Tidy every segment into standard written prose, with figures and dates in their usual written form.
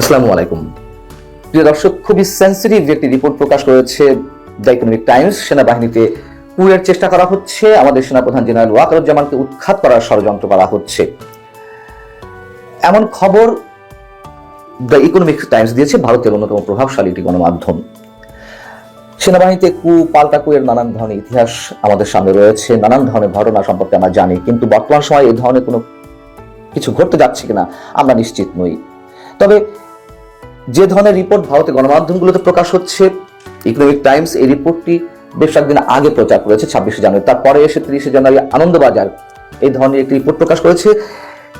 আসসালামু আলাইকুম। প্রিয় দর্শক, খুবই সেন্সিটিভ একটি রিপোর্ট প্রকাশ করেছে দ্য ইকোনমিক টাইমস। সেনাবাহিনীতে কুয়ের চেষ্টা করা হচ্ছে, আমাদের সেনাপ্রধান জেনারেল ওয়াকারুজ্জামানকে উৎখাত করার ষড়যন্ত্র করা হচ্ছে, এমন খবর দ্য ইকোনমিক টাইমস দিয়েছে, ভারতের অন্যতম প্রভাবশালী একটি গণমাধ্যম। সেনাবাহিনীতে পাল্টা কুয়ের নানান ধরনের ইতিহাস আমাদের সামনে রয়েছে, নানান ধরনের ঘটনা সম্পর্কে আমরা জানি, কিন্তু বর্তমান সময়ে এই ধরনের কোনো কিছু ঘটতে যাচ্ছে কিনা আমরা নিশ্চিত নই। তবে যে ধরনের রিপোর্ট ভারতের গণমাধ্যমগুলোতে প্রকাশ হচ্ছে, ইকোনমিক টাইমস এই রিপোর্টটি বেশ কয়েকদিন আগে প্রচার করেছে, 26শে জানুয়ারি। তারপরে এসে 30শে জানুয়ারি আনন্দবাজার এই ধরনের একটি রিপোর্ট প্রকাশ করেছে।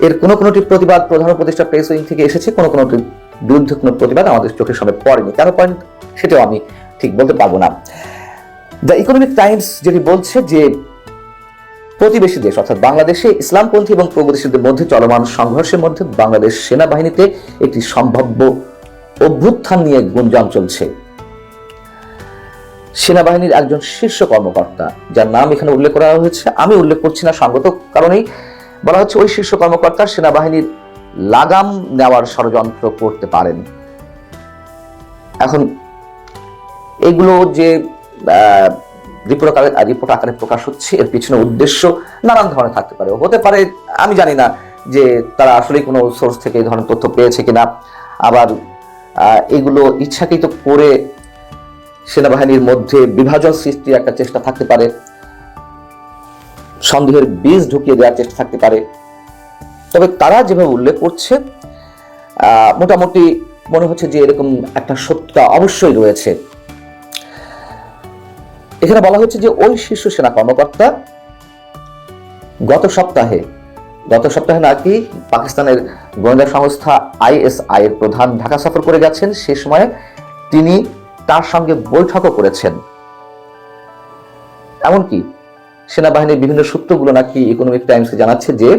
এর কোনোটি প্রতিবাদ প্রধান উপদেষ্টা প্রেস উইং থেকে এসেছে, কোনোটির বিরুদ্ধে কোনো প্রতিবাদ আমাদের চোখের সামনে পড়েনি। কেন পয়েন্ট সেটাও আমি ঠিক বলতে পারবো না। দ্য ইকোনমিক টাইমস যেটি বলছে যে প্রতিবেশী দেশ অর্থাৎ বাংলাদেশে ইসলামপন্থী এবং প্রগতিশীলদের মধ্যে চলমান সংঘর্ষের মধ্যে বাংলাদেশ সেনাবাহিনীতে একটি সম্ভাব্য অভ্যুত্থান নিয়ে গুঞ্জন চলছে। সেনাবাহিনীর একজন শীর্ষ কর্মকর্তা, যার নাম এখানে উল্লেখ করা হয়েছে, আমি উল্লেখ করছি না সঙ্গত কারণেই বলা হচ্ছে, ওই শীর্ষ কর্মকর্তা সেনাবাহিনীর লাগাম নেওয়ার ষড়যন্ত্র করতে পারেন। এখন এগুলো যে রিপোর্ট আকারে প্রকাশ হচ্ছে, এর পিছনে উদ্দেশ্য নানান ধরনের থাকতে পারে, হতে পারে আমি জানি না যে তারা আসলে কোনো সোর্স থেকে এই ধরনের তথ্য পেয়েছে কিনা, আবার এগুলো ইচ্ছাকৃত করে সেনাবাহিনীর মধ্যে বিভাজন সৃষ্টির একটা চেষ্টা থাকতে পারে, সন্দেহের বীজ ঢুকিয়ে দেওয়ার চেষ্টা থাকতে পারে। তবে তারা যেভাবে উল্লেখ করছে, মোটামুটি মনে হচ্ছে যে এরকম একটা সত্যতা অবশ্যই রয়েছে। এখানে বলা হচ্ছে যে ওই শীর্ষ সেনা কর্মকর্তা গত সপ্তাহে নাকি পাকিস্তানের গোয়েন্দা সংস্থা ISI এর প্রধান ঢাকা সফর করে গেছেন। সে সময় তিনি তার সঙ্গে বৈঠকও করেছেন। এমনকি সেনাবাহিনীর বিভিন্ন সূত্রগুলো নাকি ইকোনমিক টাইমসকে জানাচ্ছে যে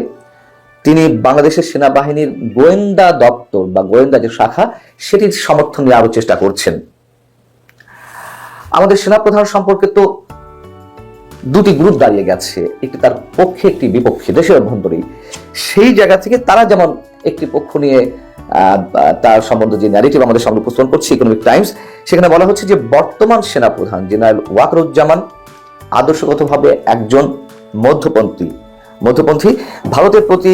তিনি বাংলাদেশের সেনাবাহিনীর গোয়েন্দা দপ্তর বা গোয়েন্দা যে শাখা, সেটির সমর্থন নিয়ে আরো চেষ্টা করছেন। আমাদের সেনাপ্রধান সম্পর্কে তো দুটি গ্রুপ দাঁড়িয়ে গেছে, একটি তার পক্ষে একটি বিপক্ষে, দেশের অভ্যন্তরেই। সেই জায়গা থেকে তারা যেমন একটি পক্ষ নিয়ে তার সম্বন্ধে যে ন্যারেটিভ আমাদের সামনে উপস্থাপন করছে ইকোনমিক টাইমস, সেখানে বলা হচ্ছে যে বর্তমান সেনাপ্রধান জেনারেল ওয়াকারুজ্জামান আদর্শগতভাবে একজন মধ্যপন্থী, ভারতের প্রতি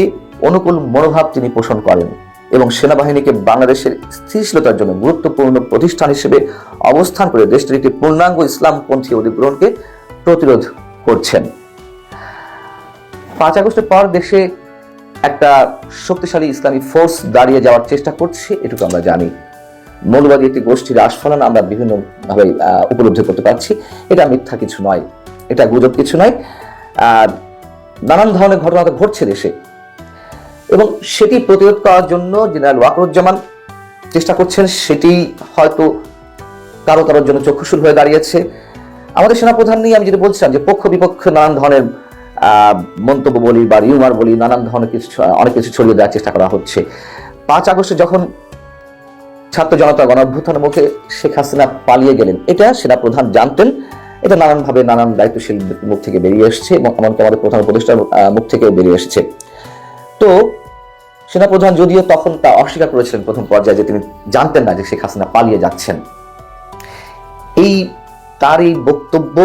অনুকূল মনোভাব তিনি পোষণ করেন এবং সেনাবাহিনীকে বাংলাদেশের স্থিতিশীলতার জন্য গুরুত্বপূর্ণ প্রতিষ্ঠান হিসেবে অবস্থান করে দেশটির একটি পূর্ণাঙ্গ ইসলামপন্থী অধিগ্রহণকে প্রতিরোধ করছেন। 5 আগস্টের পর দেশে একটা শক্তিশালী ইসলামী ফোর্স দাঁড়িয়ে যাওয়ার চেষ্টা করছে, এটুকু আমরা জানি। মৌলবাদী একটি গোষ্ঠীর আস্ফালন আমরা বিভিন্নভাবে উপলব্ধি করতে পারছি। এটা মিথ্যা কিছু নয়, এটা গুজব কিছু নয়। নানান ধরনের ঘটনা ঘটছে দেশে এবং সেটি প্রতিরোধ করার জন্য জেনারেল ওয়াকারুজ্জামান চেষ্টা করছেন। সেটি হয়তো কারোর জন্য চক্ষুশূল হয়ে দাঁড়িয়েছে। আমাদের সেনাপ্রধান নিয়ে আমি যেটা বলছিলাম যে পক্ষ বিপক্ষ নানান ধরনের মন্তব্য বলি বা রিউমার বলি, নানান ধরনের অনেক কিছু ছড়িয়ে দেওয়ার চেষ্টা করা হচ্ছে। 5 আগস্টে যখন ছাত্র জনতা গণ অভ্যুত্থানের মুখে শেখ হাসিনা পালিয়ে গেলেন, এটা সেনাপ্রধান জানতেন। এটা নানানভাবে নানান দায়িত্বশীল মুখ থেকে বেরিয়ে এসছে এবং এমনকি আমাদের প্রধান উপদেষ্টার মুখ থেকেও বেরিয়ে এসেছে। তো সেনাপ্রধান যদিও তখন তা অস্বীকার করেছিলেন প্রথম পর্যায়ে, যে তিনি জানতেন না যে শেখ হাসিনা পালিয়ে যাচ্ছেন। তার এই বক্তব্য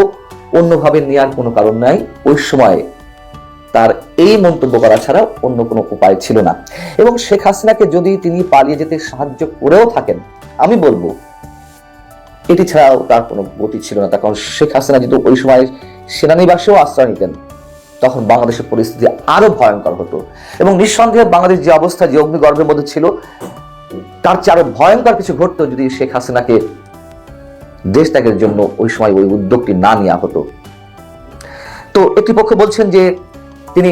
অন্যভাবে নেওয়ার কোনো কারণ নাই। ওই সময় তার এই মন্তব্য করা ছাড়া অন্য কোনো উপায় ছিল না। এবং শেখ হাসিনাকে যদি তিনি পালিয়ে যেতে সাহায্য করেও থাকেন, আমি বলবো এটি ছাড়াও তার কোনো গতি ছিল না। তার কারণ শেখ হাসিনা যদি ওই সময় সেনানিবাসেও আশ্রয় নিতেন, তখন বাংলাদেশের পরিস্থিতি আরো ভয়ঙ্কর হতো এবং নিঃসন্দেহে বাংলাদেশ যে অবস্থা, যে অগ্নিগর্ভের মধ্যে ছিল, তার চেয়ে আরো ভয়ঙ্কর কিছু ঘটতো যদি শেখ হাসিনাকে দেশ ত্যাগের জন্য ওই সময় ওই উদ্যোগটি না নেওয়া হতো। তো একটি পক্ষ বলছেন যে তিনি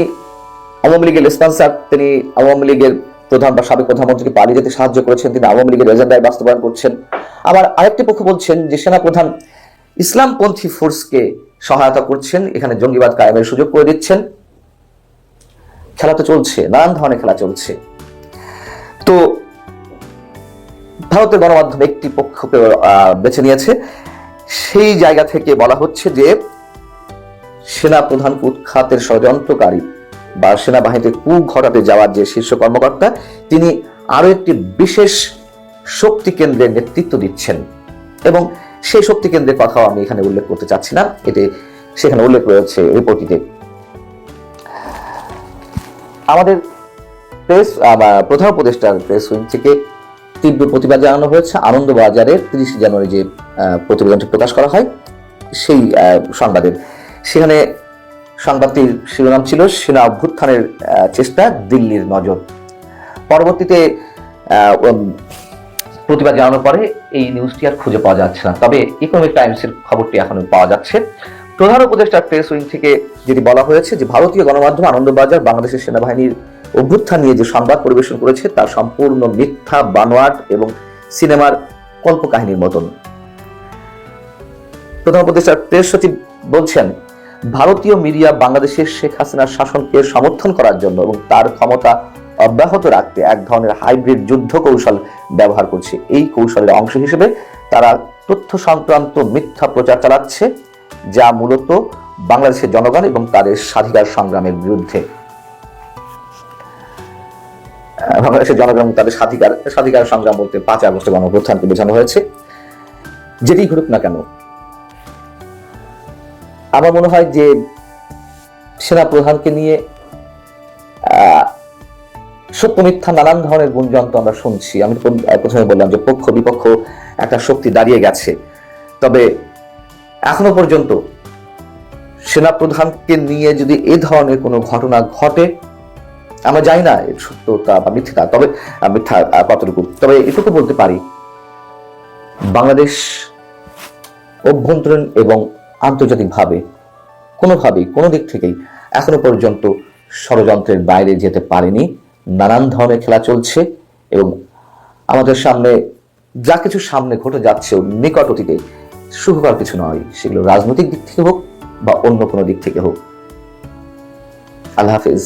আওয়ামী লীগের স্পন্সর, তিনি আওয়ামী লীগের প্রধান বা সাবেক প্রধানমন্ত্রীকে পালিয়ে যেতে সাহায্য করেছেন, তিনি আওয়ামী লীগের এজেন্ডায় বাস্তবায়ন করছেন। আবার আরেকটি পক্ষ বলছেন যে সেনাপ্রধান ইসলামপন্থী ফোর্সকে সহায়তা করছেন, এখানে জঙ্গিবাদ কায়েমের সুযোগ করে দিচ্ছেন। খেলা তো চলছে, নানান ধরনের খেলা চলছে। তো ভারতের গণমাধ্যম একটি পক্ষকে বেছে নিয়েছে। সেই জায়গা থেকে বলা হচ্ছে যে সেনাপ্রধানকে উৎখাতের ষড়যন্ত্রকারী বা সেনাবাহিনীতে কূপ ঘটাতে যাওয়ার যে শীর্ষ কর্মকর্তা, তিনি আরো একটি বিশেষ শক্তি কেন্দ্রের নেতৃত্ব দিচ্ছেন, এবং সেই শক্তি কেন্দ্রের কথাও আমি এখানে উল্লেখ করতে চাচ্ছি না, এতে সেখানে উল্লেখ রয়েছে রিপোর্টটিতে। আমাদের প্রধান উপদেষ্টার প্রেস উইং থেকে তীব্র প্রতিবাদ জানানো হয়েছে আনন্দবাজারের 30 জানুয়ারি যে প্রতিবেদনটি প্রকাশ করা হয় সেই সংবাদের। সেখানে সংবাদটির শিরোনাম ছিল সেনা অভ্যুত্থানের চেষ্টা, দিল্লির নজর। পরবর্তীতে প্রতিবাদ জানানোর পরে এই নিউজটি আর খুঁজে পাওয়া যাচ্ছে না, তবে ইকোনমিক টাইমসের খবরটি এখনো পাওয়া যাচ্ছে। প্রধান উপদেষ্টার প্রেস উইং থেকে যেটি বলা হয়েছে যে ভারতীয় গণমাধ্যম আনন্দবাজার বাংলাদেশের সেনাবাহিনীর অভ্যুত্থান নিয়ে যে সংবাদ পরিবেশন করেছে তা সম্পূর্ণ মিথ্যা, বানোয়াট এবং সিনেমার কল্পকাহিনীর মতন। প্রধান উপদেষ্টার প্রেস সচিব বলছেন, ভারতীয় মিডিয়া বাংলাদেশের শেখ হাসিনার শাসনকে সমর্থন করার জন্য এবং তার ক্ষমতা অব্যাহত রাখতে এক ধরনের হাইব্রিড যুদ্ধ কৌশল ব্যবহার করছে। এই কৌশলের অংশ হিসেবে তারা তথ্য সংক্রান্ত মিথ্যা প্রচার চালাচ্ছে, যা মূলত বাংলাদেশের জনগণ এবং তাদের স্বাধিকার সংগ্রামের বিরুদ্ধে। বাংলাদেশের জনগণ তাদের স্বাধিকার সংগ্রাম বলতে 5 আগস্টের গণঅভ্যুত্থানকে বোঝানো হয়েছে। যেটি ঘটুক না কেন, আমার মনে হয় যে সেনা প্রধানকে নিয়ে সত্য মিথ্যা নানান ধরনের গুঞ্জন তো আমরা শুনছি। আমি প্রথমে বললাম যে পক্ষ বিপক্ষ একটা শক্তি দাঁড়িয়ে গেছে, তবে এখনো পর্যন্ত সেনা প্রধানকে নিয়ে যদি এ ধরনের কোনো ঘটনা ঘটে, আমরা জানি না এর সত্যতা বা মিথ্যা, তবে মিথ্যা কতটুকু, তবে এটুকু বলতে পারি বাংলাদেশ অভ্যন্তরীণ এবং আন্তর্জাতিকভাবে কোনোভাবেই কোনো দিক থেকেই এখনো পর্যন্ত ষড়যন্ত্রের বাইরে যেতে পারেনি। নানান ধরনের খেলা চলছে এবং আমাদের সামনে যা কিছু সামনে ঘটে যাচ্ছে নিকট অতীতে সুখকর কিছু নয়, সেগুলো রাজনৈতিক দিক থেকে হোক বা অন্য কোনো দিক থেকে হোক। আল্লাহ হাফেজ।